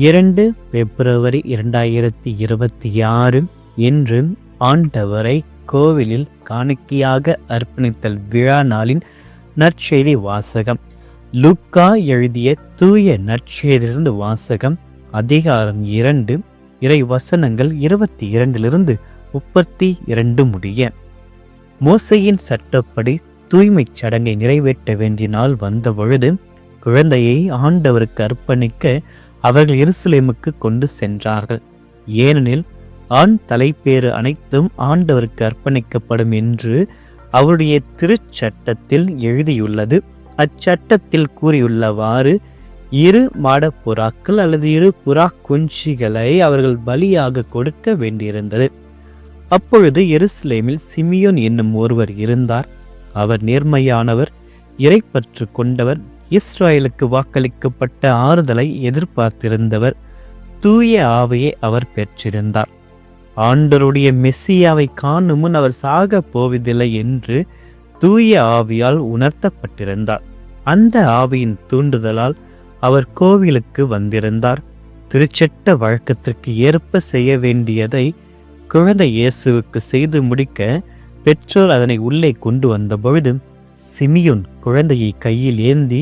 2 பிப்ரவரி 2026 இன்று ஆண்டவரை கோவிலில் காணிக்கையாக அர்ப்பணித்தல் விழா நாளின் நற்செய்தி வாசகம். லூக்கா எழுதிய தூய நற்செய்தியிலிருந்து வாசகம். அதிகாரம் 2, இறை வசனங்கள் 22 32 முடிய. மோசேயின் சட்டப்படி தூய்மைச் சடங்கை நிறைவேற்ற வேண்டிய நாள் வந்த பொழுது குழந்தையை ஆண்டவருக்கு அர்ப்பணிக்க அவர்கள் எருசலேமுக்கு கொண்டு சென்றார்கள். ஏனெனில் ஆண் தலைப்பேறு அனைத்தும் ஆண்டவருக்கு அர்ப்பணிக்கப்படும் என்று அவருடைய திருச்சட்டத்தில் எழுதியுள்ளது. அச்சட்டத்தில் கூறியுள்ளவாறு 2 மாடப்புறாக்கள் அல்லது 2 புறா குஞ்சுகளை அவர்கள் பலியாக கொடுக்க வேண்டியிருந்தது. அப்பொழுது எருசலேமில் சிமியோன் என்னும் ஒருவர் இருந்தார். அவர் நேர்மையானவர், இறைப்பற்று கொண்டவர், இஸ்ராயலுக்கு வாக்களிக்கப்பட்ட ஆறுதலை எதிர்பார்த்திருந்தவர். தூய ஆவியை அவர் பெற்றிருந்தார். ஆண்டவருடைய மெஸ்ஸியாவை காணும் முன் அவர் சாக போவதில்லை என்று தூய ஆவியால் உணர்த்தப்பட்டிருந்தார். அந்த ஆவியின் தூண்டுதலால் அவர் கோவிலுக்கு வந்திருந்தார். திருச்சட்ட வழக்கத்திற்கு ஏற்ப செய்ய வேண்டியதை குழந்தை இயேசுவுக்கு செய்து முடிக்க பெற்றோர் அதனை உள்ளே கொண்டு வந்த பொழுது சிமியோன் குழந்தையை கையில் ஏந்தி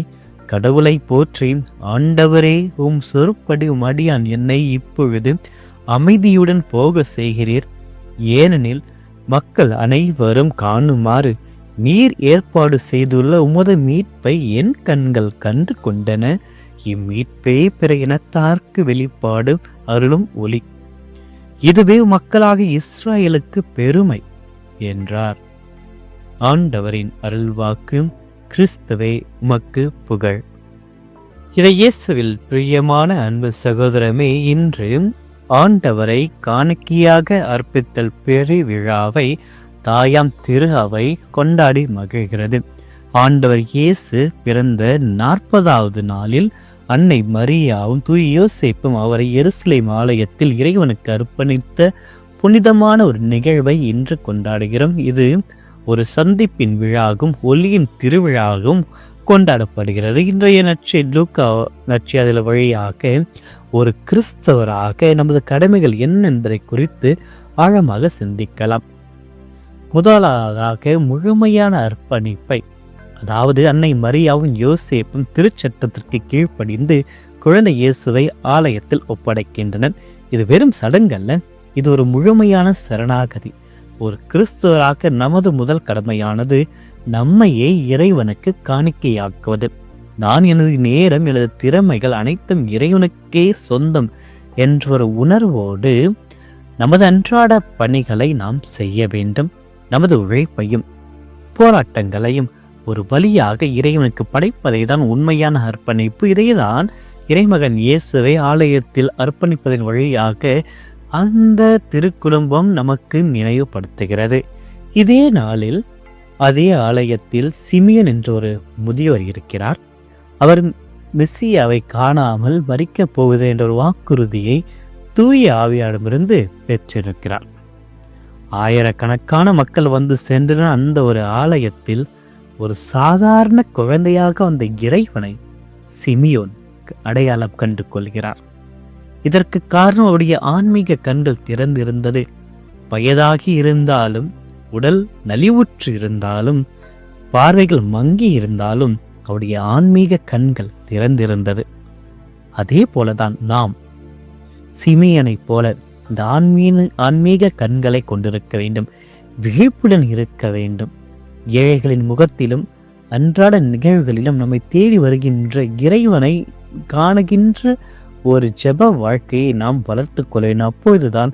கடவுளை போற்றி, ஆண்டவரே, உம் சொற்படி உம் அடியான் என்னை இப்பொழுது அமைதியுடன் போக செய்கிறீர். ஏனெனில் மக்கள் அனைவரும் காணுமாறு நீர் ஏற்பாடு செய்துள்ள உமது மீட்பை என் கண்கள் கண்டு கொண்டன. இம்மீட்பே பிற இனத்தார்க்கு வெளிப்பாடு அருளும் ஒளி. இதுவே மக்களாக இஸ்ராயலுக்கு பெருமை என்றார். ஆண்டவரின் அருள்வாக்கு. கிறிஸ்துவே உமக்கு புகழ். இயேசுவில் பிரியமான அன்பு சகோதரமே, இன்று ஆண்டவரை காணிக்கையாக அர்ப்பித்தல் பெருவிழாவை தாயாம் திரு அவை கொண்டாடி மகிழ்கிறது. ஆண்டவர் இயேசு பிறந்த 40வது நாளில் அன்னை மரியாவும் தூய யோசேப்பும் அவரை எருசலேம் ஆலயத்தில் இறைவனுக்கு அர்ப்பணித்த புனிதமான ஒரு நிகழ்வை இன்று கொண்டாடுகிறோம். இது ஒரு சந்திப்பின் விழாவும் ஒளியின் திருவிழாவும் கொண்டாடப்படுகிறது. இன்றைய லூக்கா நற்செய்தி வழியாக ஒரு கிறிஸ்தவராக நமது கடமைகள் என்ன என்பதை குறித்து ஆழமாக சிந்திக்கலாம். முதலாவதாக முழுமையான அர்ப்பணிப்பை, அதாவது அன்னை மரியாவும் யோசேப்பும் திருச்சட்டத்திற்கு கீழ்ப்படிந்து குழந்தை இயேசுவை ஆலயத்தில் ஒப்படைக்கின்றனர். இது வெறும் சடங்கல்ல, இது ஒரு முழுமையான சரணாகதி. ஒரு கிறிஸ்தவராக நமது முதல் கடமையானது நம்மையே இறைவனுக்கு காணிக்கையாக்குவது. நான் எனது நேரம், எனது திறமைகள் அனைத்தும் இறைவனுக்கே சொந்தம் என்ற ஒரு உணர்வோடு நமது அன்றாட பணிகளை நாம் செய்ய வேண்டும். நமது உழைப்பையும் போராட்டங்களையும் ஒரு பலியாக இறைவனுக்கு படைப்பதை தான் உண்மையான அர்ப்பணிப்பு. இதைதான் இறைமகன் இயேசுவை ஆலயத்தில் அர்ப்பணிப்பதன் வழியாக அந்த திருக்குடும்பம் நமக்கு நினைவுபடுத்துகிறது. இதே நாளில் அதே ஆலயத்தில் சிமியோன் என்ற ஒரு முதியவர் இருக்கிறார். அவர் மெஸ்ஸியாவை காணாமல் மரிக்கப் போவது என்ற ஒரு வாக்குறுதியை தூய ஆவியாரிடமிருந்து பெற்றிருக்கிறார். ஆயிரக்கணக்கான மக்கள் வந்து சென்ற அந்த ஒரு ஆலயத்தில் ஒரு சாதாரண குழந்தையாக வந்த இறைவனை சிமியோன் அடையாளம் கண்டு கொள்கிறார். இதற்கு காரணம் அவருடைய ஆன்மீக கண்கள் திறந்திருந்தது. வயதாகி இருந்தாலும், உடல் நலிவுற்று இருந்தாலும், பார்வைகள் மங்கி இருந்தாலும் அவருடைய ஆன்மீக கண்கள் திறந்திருந்தது. அதே போலதான் நாம் சிமியனை போல இந்த ஆன்மீக கண்களை கொண்டிருக்க வேண்டும். விழிப்புடன் இருக்க வேண்டும். ஏழைகளின் முகத்திலும் அன்றாட நிகழ்வுகளிலும் நம்மை தேடி வருகின்ற இறைவனை காணுகின்ற ஒரு ஜெப வாழ்க்கையை நாம் வளர்த்து கொள்ள வேண்டும். அப்பொழுதுதான்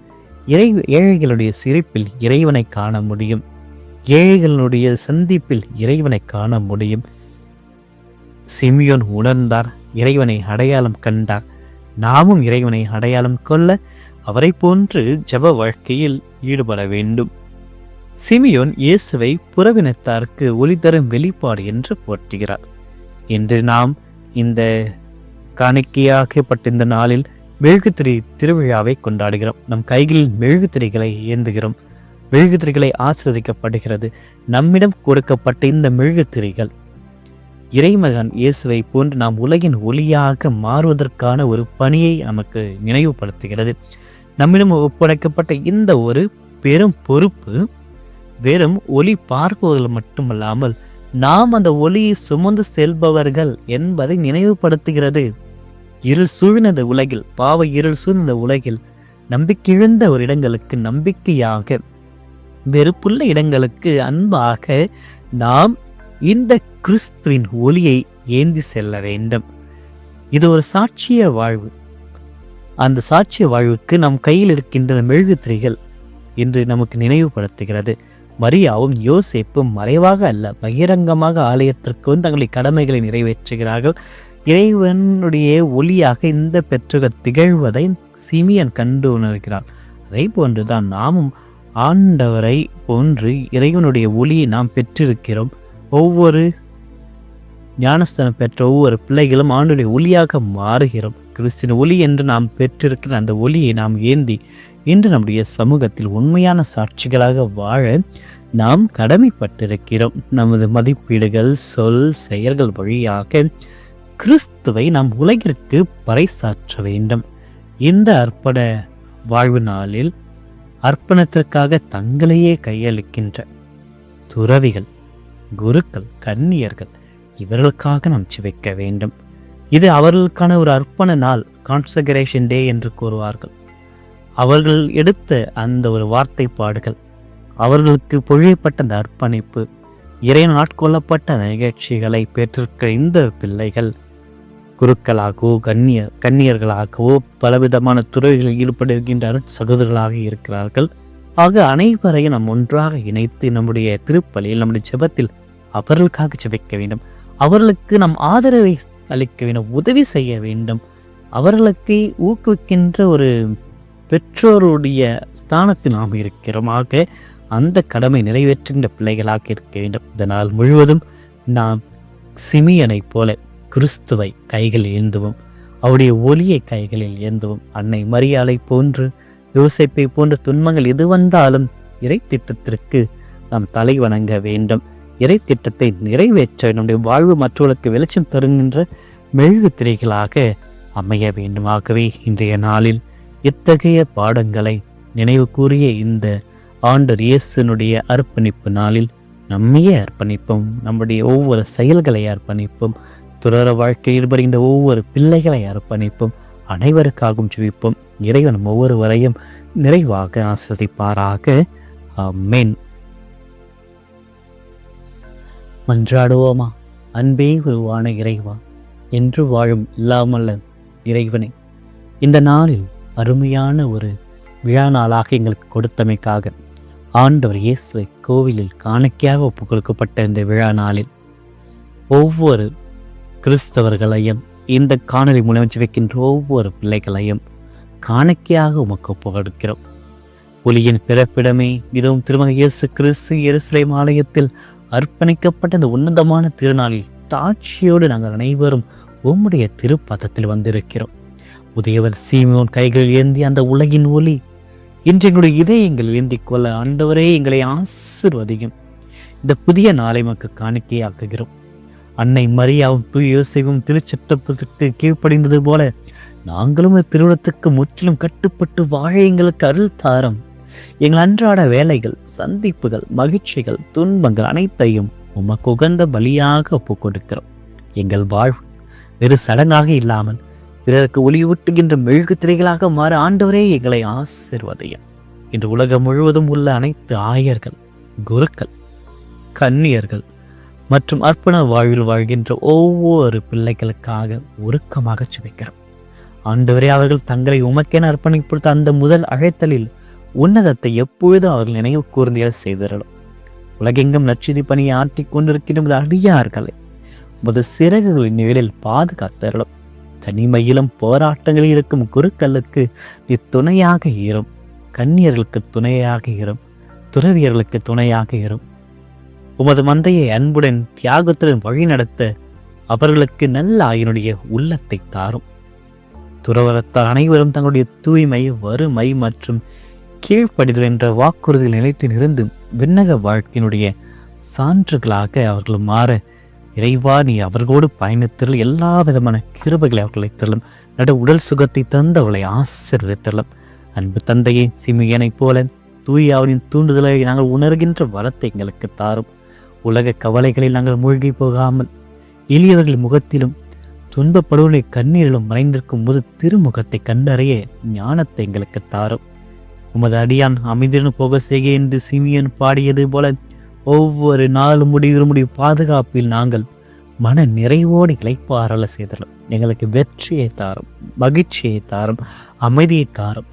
ஏழைகளுடைய சிரிப்பில் இறைவனை காண முடியும். ஏழைகளுடைய சந்திப்பில் இறைவனை காண முடியும். சிமியோன் உணர்ந்தார், இறைவனை அடையாளம் கண்டார். நாமும் இறைவனை அடையாளம் கொள்ள அவரை போன்று ஜெப வாழ்க்கையில் ஈடுபட வேண்டும். சிமியோன் இயேசுவை புறவினத்தாருக்கு ஒளி தரும் வெளிப்பாடு என்று போற்றுகிறார். இன்று நாம் இந்த காணிக்கையாக்கப்பட்ட இந்த நாளில் மெழுகுத்திரி திருவிழாவை கொண்டாடுகிறோம். நம் கைகளில் மெழுகுத்திரிகளை ஏந்துகிறோம். மெழுகுத்திரிகளை ஆசிர்வதிக்கப்படுகிறது. நம்மிடம் கொடுக்கப்பட்ட இந்த மெழுகுத்திரிகள் இறைமகன் இயேசுவை போன்று நாம் உலகின் ஒளியாக மாறுவதற்கான ஒரு பணியை நமக்கு நினைவுபடுத்துகிறது. நம்மிடம் ஒப்படைக்கப்பட்ட இந்த ஒரு பெரும் பொறுப்பு வெறும் ஒளி பார்ப்பவர்கள் மட்டுமல்லாமல் நாம் அந்த ஒளியை சுமந்து செல்பவர்கள் என்பதை நினைவுபடுத்துகிறது. இருள் சூழ்ந்த உலகில், பாவ இருள் சூழ்ந்த உலகில் நம்பிக்கையிழந்த ஒரு இடங்களுக்கு நம்பிக்கையாக, வெறுப்புள்ள இடங்களுக்கு அன்பாக நாம் இந்த கிறிஸ்துவின் ஒளியை ஏந்தி செல்ல வேண்டும். இது ஒரு சாட்சிய வாழ்வு. அந்த சாட்சிய வாழ்வுக்கு நம் கையில் இருக்கின்ற மெழுகுத்திரைகள் என்று நமக்கு நினைவுபடுத்துகிறது. மரியாவும் யோசேப்பும் மறைவாக அல்ல, பகிரங்கமாக ஆலயத்திற்கு வந்து தங்களுடைய கடமைகளை நிறைவேற்றுகிறார்கள். இறைவனுடைய ஒளியாக இந்த பெற்றோர்கள் திகழ்வதை சிமியன் கண்டு உணர்கிறார். அதே போன்றுதான் நாமும் ஆண்டவரை போன்று இறைவனுடைய ஒளியை நாம் பெற்றிருக்கிறோம். ஒவ்வொரு ஞானஸ்தானம் பெற்ற ஒவ்வொரு பிள்ளைகளும் ஆண்டுடைய ஒளியாக மாறுகிறோம். கிறிஸ்தின் ஒளி என்று நாம் பெற்றிருக்கிற அந்த ஒளியை நாம் ஏந்தி இன்று நம்முடைய சமூகத்தில் உண்மையான சாட்சிகளாக வாழ நாம் கடமைப்பட்டிருக்கிறோம். நமது மதிப்பீடுகள், சொல், செயல்கள் வழியாக கிறிஸ்துவை நாம் உலகிற்கு பறைசாற்ற வேண்டும். இந்த அர்ப்பண வாழ்வு நாளில் அர்ப்பணத்திற்காக தங்களையே கையளிக்கின்ற துறவிகள், குருக்கள், கன்னியர்கள் இவர்களுக்காக நாம் ஜெபிக்க வேண்டும். இது அவர்களுக்கான ஒரு அர்ப்பண நாள், கான்சக்ரேஷன் டே என்று கூறுவார்கள். அவர்கள் எடுத்த அந்த ஒரு வார்த்தைப்பாடுகள், அவர்களுக்கு பொழியப்பட்ட அந்த அர்ப்பணிப்பு, இறைவன் ஆட்கொள்ளப்பட்ட நிகழ்ச்சிகளை பெற்றிருக்கிற இந்த பிள்ளைகள் குருக்களாகவோ கன்னியர்களாகவோ பலவிதமான துறைகளில் ஈடுபடுகின்ற சகோதரர்களாக இருக்கிறார்கள். ஆக அனைவரையும் நாம் ஒன்றாக இணைத்து நம்முடைய திருப்பலியில், நம்முடைய ஜெபத்தில் அவர்களுக்காக ஜெபிக்க வேண்டும். அவர்களுக்கு நாம் ஆதரவை அளிக்க வேண்டும், உதவி செய்ய வேண்டும். அவர்களுக்கு ஊக்குவிக்கின்ற ஒரு பெற்றோருடைய ஸ்தானத்தில் நாம் இருக்கிறோம். ஆக அந்த கடமை நிறைவேற்றுகின்ற பிள்ளைகளாக இருக்க வேண்டும். இதனால் முழுவதும் நாம் சிமியனை போல கிறிஸ்துவை கைகளில் ஏந்துவோம், அவருடைய ஒளியை கைகளில் ஏந்துவோம். அன்னை மரியாளை போன்று, யோசேப்பை போன்ற துன்பங்கள் எது வந்தாலும் இறை திட்டத்திற்கு நாம் தலை வணங்க வேண்டும். இறை திட்டத்தை நிறைவேற்ற நம்முடைய வாழ்வு மற்றவர்களுக்கு வெளிச்சம் தருகின்ற மெழுகு திரைகளாக அமைய வேண்டும். ஆகவே இன்றைய நாளில் இத்தகைய பாடங்களை நினைவு கூறிய இந்த ஆண்டவர் இயேசுனுடைய அர்ப்பணிப்பு நாளில் நம்மையே அர்ப்பணிப்போம், நம்முடைய ஒவ்வொரு செயல்களை அர்ப்பணிப்போம், துறர வாழ்க்கையில் ஈடுபடுகின்ற ஒவ்வொரு பிள்ளைகளை அர்ப்பணிப்போம், அனைவருக்காகவும் ஜெபிப்போம். இறைவன் ஒவ்வொருவரையும் நிறைவாக ஆசீர்வதிப்பாராக. ஆமென். மன்றாடுவோமா. அன்பே உருவான இறைவா, என்று வாழும் இல்லாமல்ல இறைவனை, இந்த நாளில் அருமையான ஒரு விழா நாளாக எங்களுக்கு கொடுத்தமைக்காக ஆண்டவர் இயேசுவை கோவிலில் காணிக்கையாக ஒப்புக் கொடுக்கப்பட்ட இந்த விழா நாளில் ஒவ்வொரு கிறிஸ்தவர்களையும், இந்த காணொலி மூலம் வைக்கின்ற ஒவ்வொரு பிள்ளைகளையும் காணிக்கையாக உமக்கு ஒப்புக் கொடுக்கிறோம். ஒளியின் பிறப்பிடமே, இதுவும் திருமகன் இயேசு கிறிஸ்து எருசலேம் ஆலயத்தில் அர்ப்பணிக்கப்பட்ட இந்த உன்னதமான திருநாளில் தாட்சியோடு நாங்கள் அனைவரும் உம்முடைய திருப்பதத்தில் வந்திருக்கிறோம். உதயவர் சீமோன் கைகளில் ஏந்தி அந்த உலகின் ஒளி இன்று எங்களுடைய இதயங்களில் ஏந்தி கொள்ள ஆண்டவரே எங்களை ஆசீர்வதியும். இந்த புதிய நாளை நமக்கு காணிக்கையாக்குகிறோம். அன்னை மரியாவும் தூய யோசேப்பும் திருச்சட்டத்துக்கு கீழ்ப்படிந்தது போல நாங்களும் திருவிழத்துக்கு முற்றிலும் கட்டுப்பட்டு வாழ எங்களுக்கு அருள் தாரம். எங்கள் அன்றாட வேலைகள், சந்திப்புகள், மகிழ்ச்சிகள், துன்பங்கள் அனைத்தையும் உமக்கு உகந்த பலியாக ஒப்புக் கொடுக்கிறோம். எங்கள் வாழ்வு வெறு சடங்காக இல்லாமல் பிறருக்கு ஒளியூட்டுகின்ற மெழுகு திரைகளாக மாற ஆண்டவரே எங்களை ஆசீர்வதியும். இன்று உலகம் முழுவதும் உள்ள அனைத்து ஆயர்கள், குருக்கள், கன்னியர்கள் மற்றும் அர்ப்பண வாழ்வில் வாழ்கின்ற ஒவ்வொரு பிள்ளைகளுக்காக உருக்கமாக ஜெபிக்கிறோம். ஆண்டவரே, அவர்கள் தங்களை உமக்கென அர்ப்பணிப்படுத்த அந்த முதல் அழைத்தலில் உன்னதத்தை எப்பொழுதும் அவர்கள் நினைவு கூர்ந்திய செய்தார்கள். உலகெங்கும் நற்செய்தி பணியை ஆற்றிக் கொண்டிருக்கின்ற அடியார்களை உமது சிறகுகளின் நிழலில் பாதுகாத்தார்களும். தனிமையிலும் போராட்டங்களில் இருக்கும் குருக்களுக்கு நீ துணையாக இரும், கன்னியர்களுக்கு துணையாக இரும், துறவியர்களுக்கு துணையாக இரும். உமது மந்தையை அன்புடன் தியாகத்துடன் வழி நடத்த அவர்களுக்கு நல்ல ஆயினுடைய உள்ளத்தை தாரும். துறவரத்தால் அனைவரும் தங்களுடைய தூய்மை, வறுமை மற்றும் கீழ்ப்படிதல் என்ற வாக்குறுதியில் நிலைத்து இருந்து விண்ணக வாழ்க்கையினுடைய சான்றுகளாக அவர்கள் மாற இறைவா, நீ அவர்களோடு பயணித்தருள், எல்லா விதமான கிருபைகளை அவர்களை தரலும், நடு உடல் சுகத்தை தந்து அவளை ஆசீர்வதித்தரலும். அன்பு தந்தையே, சிமியனைப் போல தூயாவின் தூண்டுதலை நாங்கள் உணர்கின்ற வரத்தை எங்களுக்கு தாரும். உலக கவலைகளில் நாங்கள் மூழ்கி போகாமல் எளியவர்கள் முகத்திலும் துன்பப்படுவதை கண்ணீரிலும் மறைந்திருக்கும் போது திருமுகத்தை கண்டறிய ஞானத்தை எங்களுக்கு தாரும். உமது அடியான் அமைதியுடன் போக செய்க என்று சிமியன் பாடியது போல ஒவ்வொரு நாளும் முடிவு பாதுகாப்பில் நாங்கள் மன நிறைவோடு இளைப்பாறல செய்தலும். எங்களுக்கு வெற்றியை தாரும், மகிழ்ச்சியை தாரும், அமைதியை தாரும்.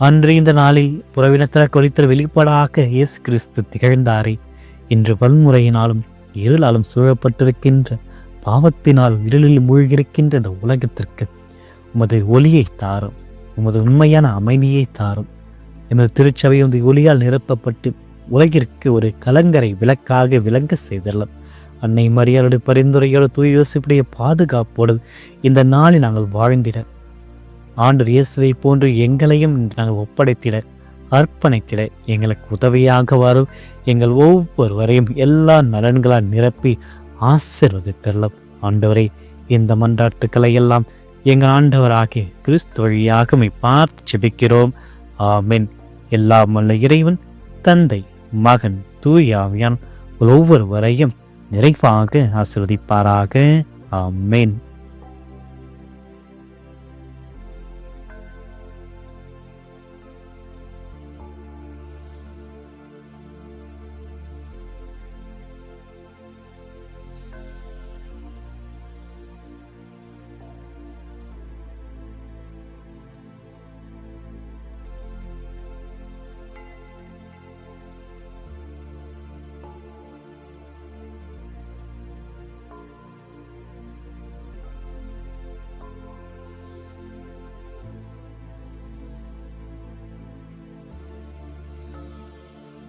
அன்று இந்த நாளில் புறவினத்திற குறித்த வெளிப்பாடாக இயேசு கிறிஸ்து திகழ்ந்தாரே, இன்று வன்முறையினாலும் இருளாலும் சூழப்பட்டிருக்கின்ற பாவத்தினால் இருளில் மூழ்கியிருக்கின்ற இந்த உலகத்திற்கு உமது ஒளியை தாரும், உமது உண்மையான அமைதியை தாரும். எமது திருச்சபை இந்த ஒளியால் நிரப்பப்பட்டு உலகிற்கு ஒரு கலங்கரை விளக்காக விளங்க செய்தரலாம். அன்னை மரியாளுடைய பரிந்துரையோடு தூய யோசிப்புடைய பாதுகாப்போடு இந்த நாளில் நாங்கள் வாழ்ந்திட, ஆண்டவர் இயேசுவை போன்று எங்களையும் நாங்கள் ஒப்படைத்திட, அர்ப்பணித்திட எங்களுக்கு உதவியாக வரும். எங்கள் ஒவ்வொருவரையும் எல்லா நலன்களால் நிரப்பி ஆசீர்வதித்தரலாம். ஆண்டவரை, இந்த மன்றாட்டுக்களை எல்லாம் எங்கள் ஆண்டவராகிய கிறிஸ்து வழியாக பார்த்து ஜெபிக்கிறோம். ஆமென். எல்லாம் வல்ல இறைவன் தந்தை, மகன், தூய ஆவியான் ஒவ்வொருவரையும் நிறைவாக ஆசீர்வதிப்பாராக. ஆமென்.